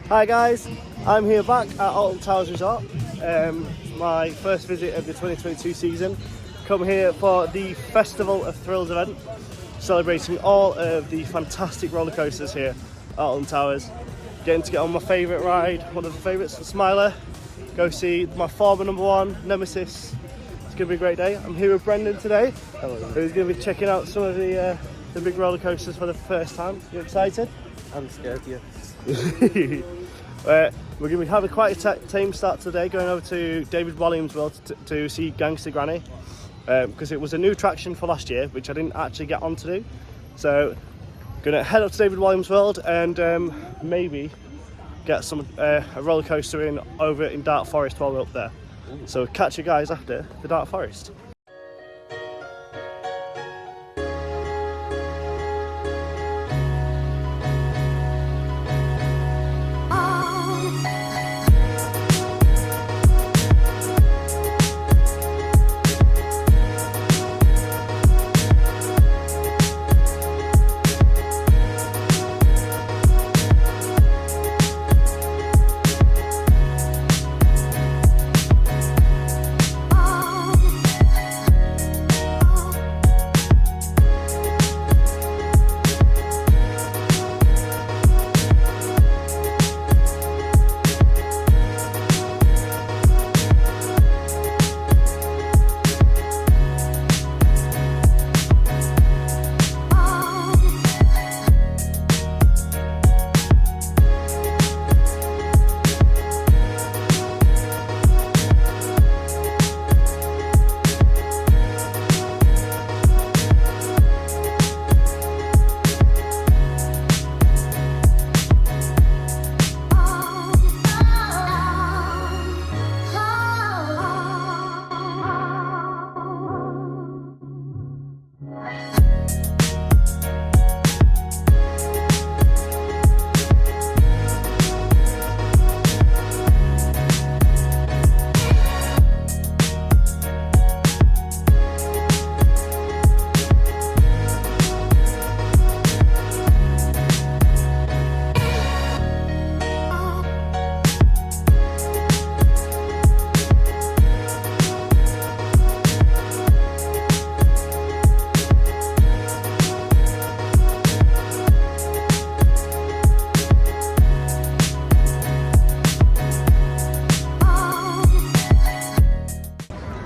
Hi guys, I'm here back at Alton Towers Resort. My first visit of the 2022 season. Come here for the Festival of Thrills event, celebrating all of the fantastic roller coasters here at Alton Towers. Getting to get on my favourite ride, one of the favourites, the Smiler. Go see my former number one, Nemesis. It's going to be a great day. I'm here with Brendan today. Hello. Who's going to be checking out some of the big roller coasters for the first time. You excited? I'm scared, yeah. We're going to be having quite a tame start today, going over to David Walliams' World to see Gangster Granny, because it was a new attraction for last year, which I didn't actually get on to do. So, going to head up to David Walliams' World and maybe get some a roller coaster over in Dark Forest while we're up there. So, catch you guys after the Dark Forest.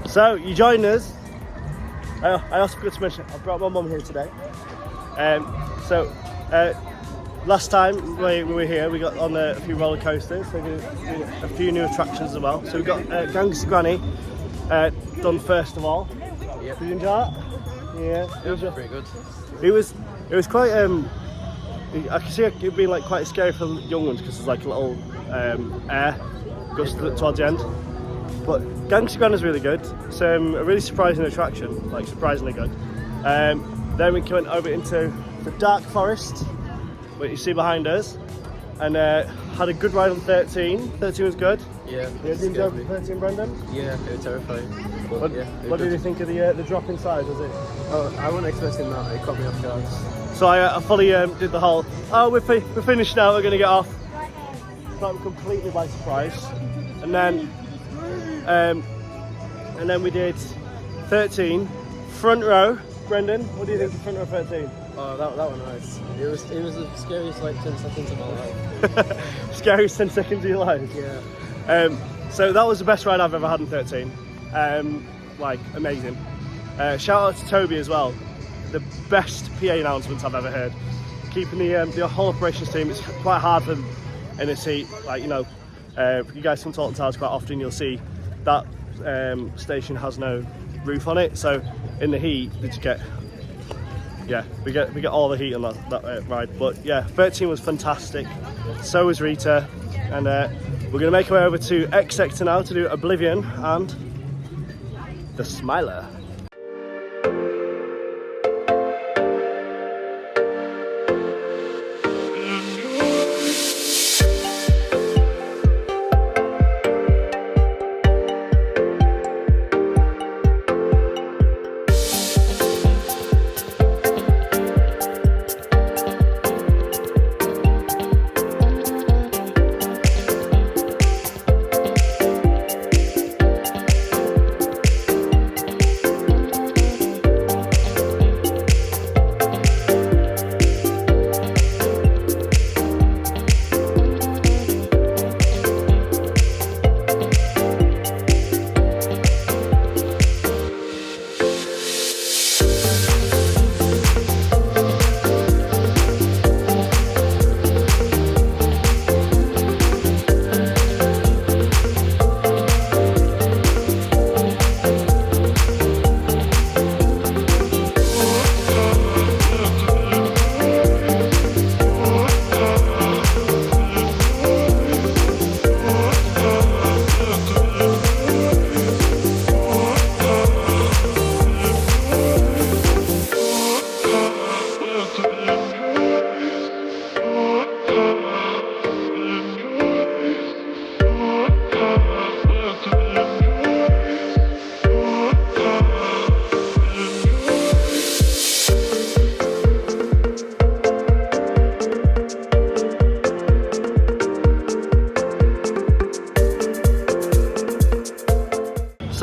So, you joined us. I also forgot to mention, I brought my mum here today. Last time we were here, we got on a few roller coasters, so we did a few new attractions as well. So we got Gangster Granny done first of all. Yep. Did you enjoy that? Yeah, It was pretty good. It was quite. I can see it being like quite scary for young ones because there's like a little air gust towards the end. But Gangster Granny is really good. It's a really surprising attraction, like surprisingly good. Then we went over into the Dark Forest, what you see behind us, and had a good ride on 13. 13 was good. Yeah. Did you enjoy 13, Brendan? Yeah, it was terrifying. But What, yeah, what did you think of the drop inside? Was it? Oh, I wasn't expecting that. It caught me off guard. So I fully did the whole. Oh, we're finished now. We're gonna get off. Caught me completely by surprise, and then we did 13 front row. Brendan, what do you think of front row 13? Oh, that was nice. It was the scariest like 10 seconds of my life. Scariest 10 seconds of your life. Yeah. So that was the best ride I've ever had in 13. Like amazing. Shout out to Toby as well. The best PA announcements I've ever heard. Keeping the whole operations team. It's quite hard for them in a seat. Like you guys come to Alton Towers quite often. You'll see that station has no roof on it. So in the heat, we get all the heat on that ride. But yeah, 13 was fantastic. So was Rita, and we're gonna make our way over to X Sector now to do Oblivion and the Smiler.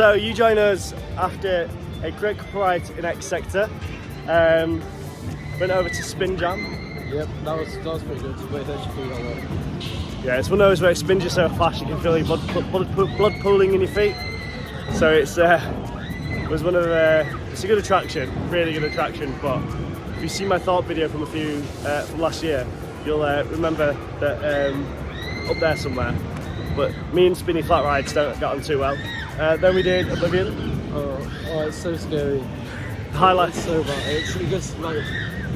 So you join us after a great couple rides in X Sector. Went over to Spin Jam. Yep, that was pretty good. Wait, there's food on there. Yeah, it's one of those where it spins you so fast you can feel your blood pooling in your feet. So it's was one of it's a good attraction, really good attraction. But if you see my thought video from from last year, you'll remember that up there somewhere. But me and Spinny Flat Rides don't get on too well. Then we did Oblivion. Oh, it's so scary. The highlight. It's so bad. It gets really fast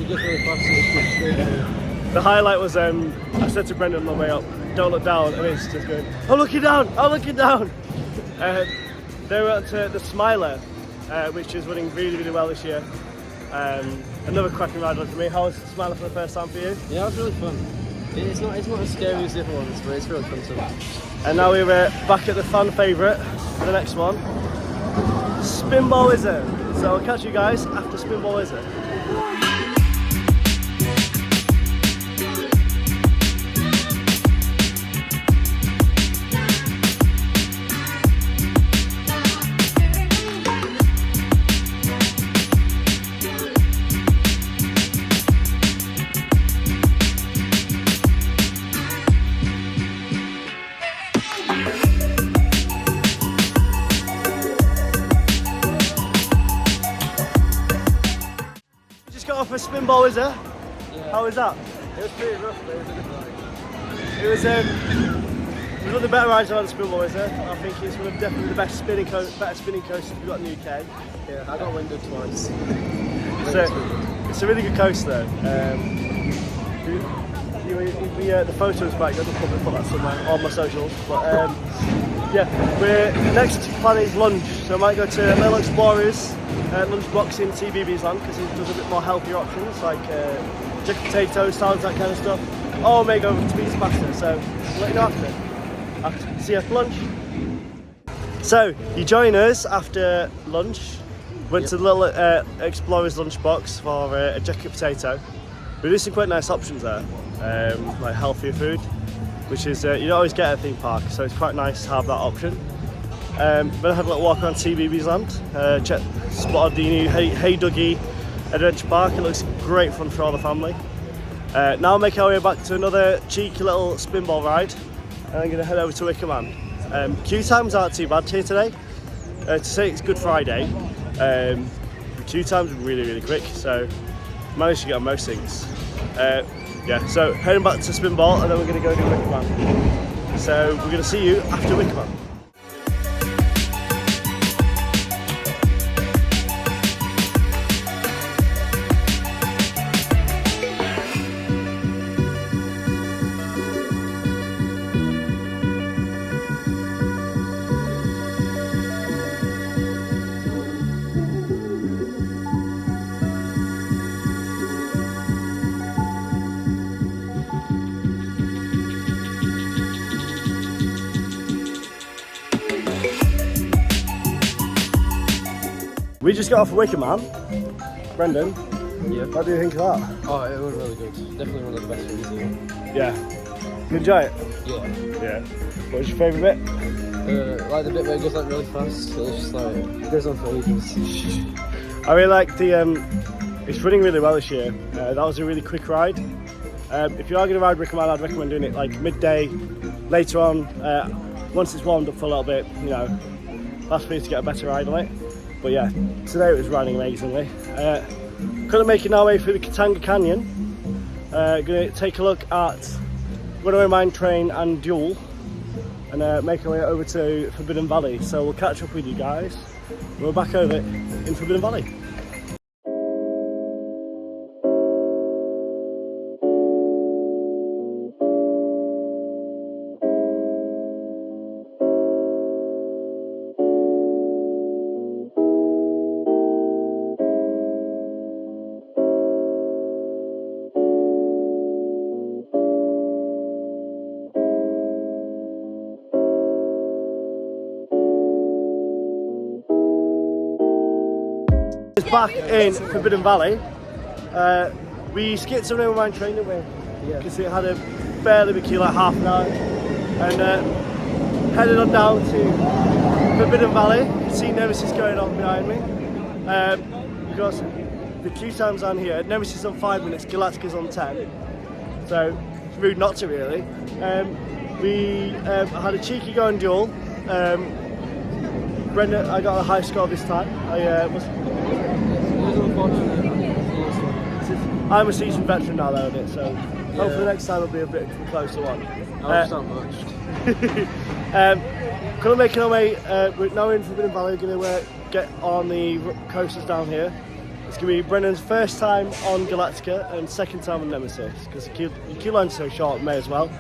and it gets straight down. The highlight was I said to Brendan on my way up, "Don't look down," and it's just going, "I'm looking down, I'm looking down." They were at the Smiler, which is running really, really well this year. Another cracking ride for me. How was the Smiler for the first time for you? Yeah, it was really fun. It's not as scary as the other ones, but it's really fun to watch. And now we're back at the fan favourite, the next one, Spinball Wizard. So I'll catch you guys after Spinball Wizard. Got off a Spinball Wizard. Yeah. How was that? It was pretty rough, but it was a good ride. It was one of the better rides I've had at Spinball Wizard. I think it's one of definitely the better spinning coasters we've got in the UK. Yeah, I got winded twice. It's a really good coaster. The photos back. I'll probably put that somewhere on my socials. But yeah, we're next plan is lunch, so I might go to Little Explorers. Lunchbox in TBB's land because it does a bit more healthier options like chicken potatoes, salads, that kind of stuff. Or may go over to pizza pasta, so I'll let you know after. See you after lunch. So you join us after lunch. Went to the Little Explorers Lunchbox for a jacket potato. We do some quite nice options there, like healthier food, which is you don't always get at a theme park, so it's quite nice to have that option. Then I had a little walk around TBB's land, spotted the new Hey Dougie Adventure Park. It looks great fun for all the family. Now I'll make our way back to another cheeky little spinball ride, and I'm going to head over to Wicker Man. Queue times aren't too bad here today. To say it's Good Friday, the queue times are really, really quick, so managed to get on most things. Yeah, so heading back to Spinball, and then we're going to go to Wicker Man. So we're going to see you after Wicker Man. We just got off of Wicker Man. Brendan, yeah. What do you think of that? Oh, it was really good. Definitely one of the best ones ever. Yeah. You enjoy it? Yeah. Yeah. What was your favourite bit? Like the bit where it goes like really fast. So it's just like, it goes on for ages. I really like the, it's running really well this year. That was a really quick ride. If you are going to ride Wicker Man, I'd recommend doing it like midday, later on, once it's warmed up for a little bit, you know, that's for you to get a better ride on it. But yeah, today it was riding amazingly. Couldn't make it our way through the Katanga Canyon. Going to take a look at Runaway Mine Train and Duel, and make our way over to Forbidden Valley. So we'll catch up with you guys. We're back over in Forbidden Valley. Back in Forbidden Valley. We skipped some Runaway Mine Train, didn't we? Yeah. Because it had a fairly big queue, like half an hour. And headed on down to Forbidden Valley. You can see Nemesis going on behind me. Because the queue time's on here. Nemesis on 5 minutes, Galactica's on 10. So it's rude not to really. We had a cheeky going duel. Brendan, I got a high score this time. I'm a seasoned veteran now though, it, so hopefully next time will be a bit closer one. Not much. Gonna make our way, we're now in Forbidden Valley, gonna get on the coasters down here. It's gonna be Brennan's first time on Galactica and second time on Nemesis, because the queue line's so short, may as well.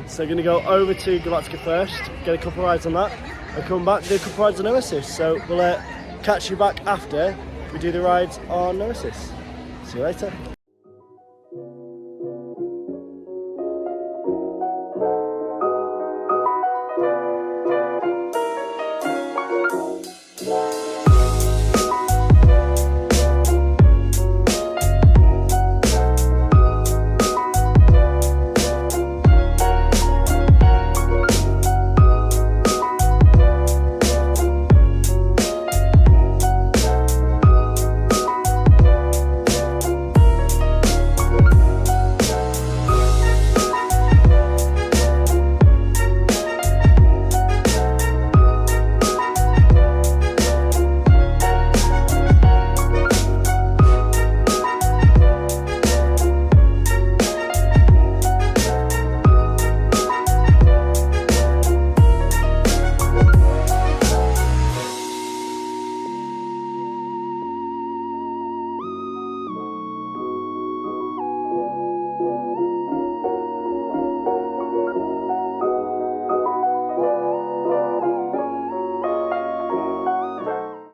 So we're gonna go over to Galactica first, get a couple of rides on that, and come back and do a couple of rides on Nemesis. So we'll catch you back after we do the rides on Nemesis. See you later.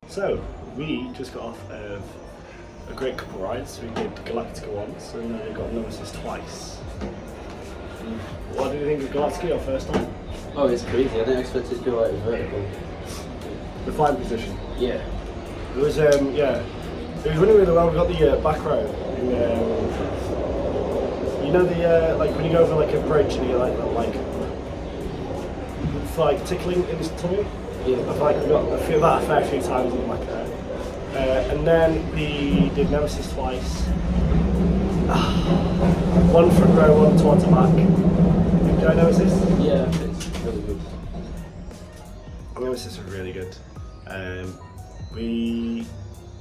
So, we just got off of a great couple of rides. We did Galactica once and then we got Nemesis twice. What did you think of Galactica your first time? Oh, it's crazy. I didn't expect it to go like vertical. The flying position? Yeah. It was, yeah. It was running really well. We got the back row. And, you know the, like when you go over like a bridge and you get like tickling in his tummy? Yeah. I feel like we got that a fair few times in the back there. And then we did Nemesis twice. One front row, one towards the back. Did I Nemesis? Yeah, it's really good. Nemesis was really good.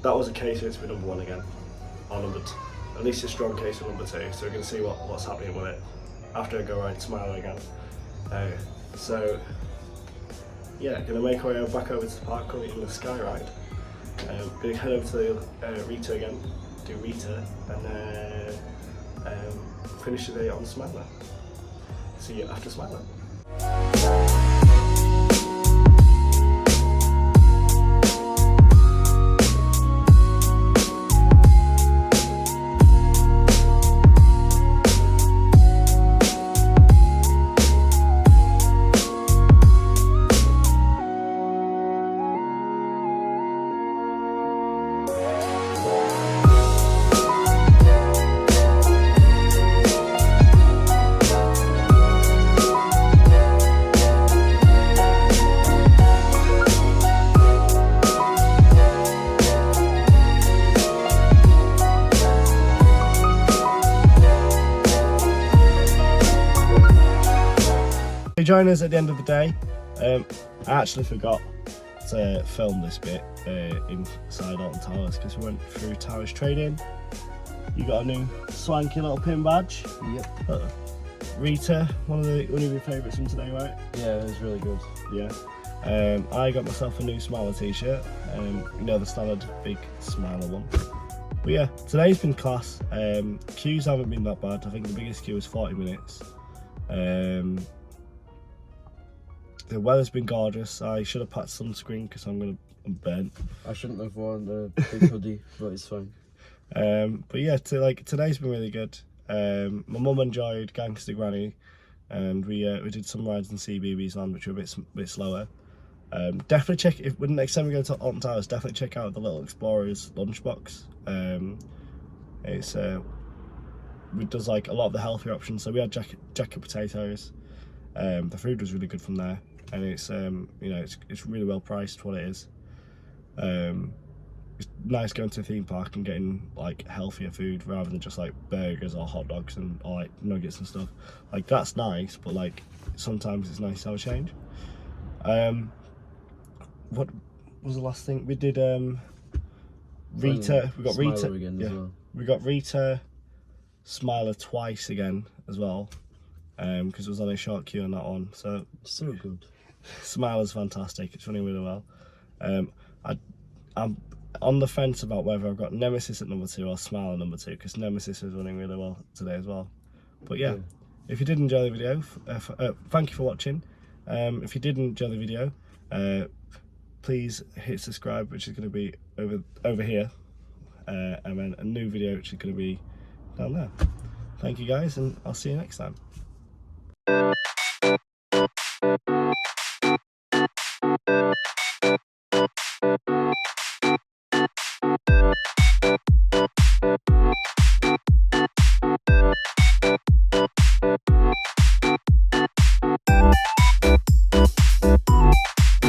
That was a case for it to be number one again. Or at least a strong case for number two. So we're going to see what's happening with it after I go ride Smiler again. So yeah, going to make our way back over to the park, currently in the Sky ride. Going to head over to Rita again, do Rita, and then finish the day on Smiler. See you after Smiler. Join us at the end of the day. I actually forgot to film this bit inside Alton Towers because we went through Towers Trading. You got a new swanky little pin badge. Yep. Rita, one of your favourites from today, right? Yeah, it was really good. Yeah. I got myself a new Smiler t-shirt. You know, the standard big Smiler one. But yeah, today's been class. Queues haven't been that bad. I think the biggest queue was 40 minutes. The weather's been gorgeous. I should have packed sunscreen because I'm burnt. I shouldn't have worn the big hoodie, but it's fine. But yeah, today's been really good. My mum enjoyed Gangster Granny, and we did some rides in CBeebies Land, which were a bit slower. Definitely check when next time we go to Alton Towers. Definitely check out the Little Explorers lunchbox. It does like a lot of the healthier options. So we had jacket potatoes. The food was really good from there. and it's you know, it's really well priced for what it is. It's nice going to a theme park and getting like healthier food rather than just like burgers or hot dogs and or like nuggets and stuff. Like that's nice, but like sometimes it's nice to have a change. What was the last thing we did? Rita, we got Smiler Rita again yeah, as well. we got Rita Smiler twice again as well, because it was on a short queue on that one. So Good. Smiler's fantastic. It's running really well. I'm on the fence about whether I've got Nemesis at number 2 or Smiler number 2, because Nemesis is running really well today as well. But yeah, if you did enjoy the video, thank you for watching. If you did enjoy the video, please hit subscribe, which is going to be over here, and then a new video which is going to be down there. Thank you guys, and I'll see you next time.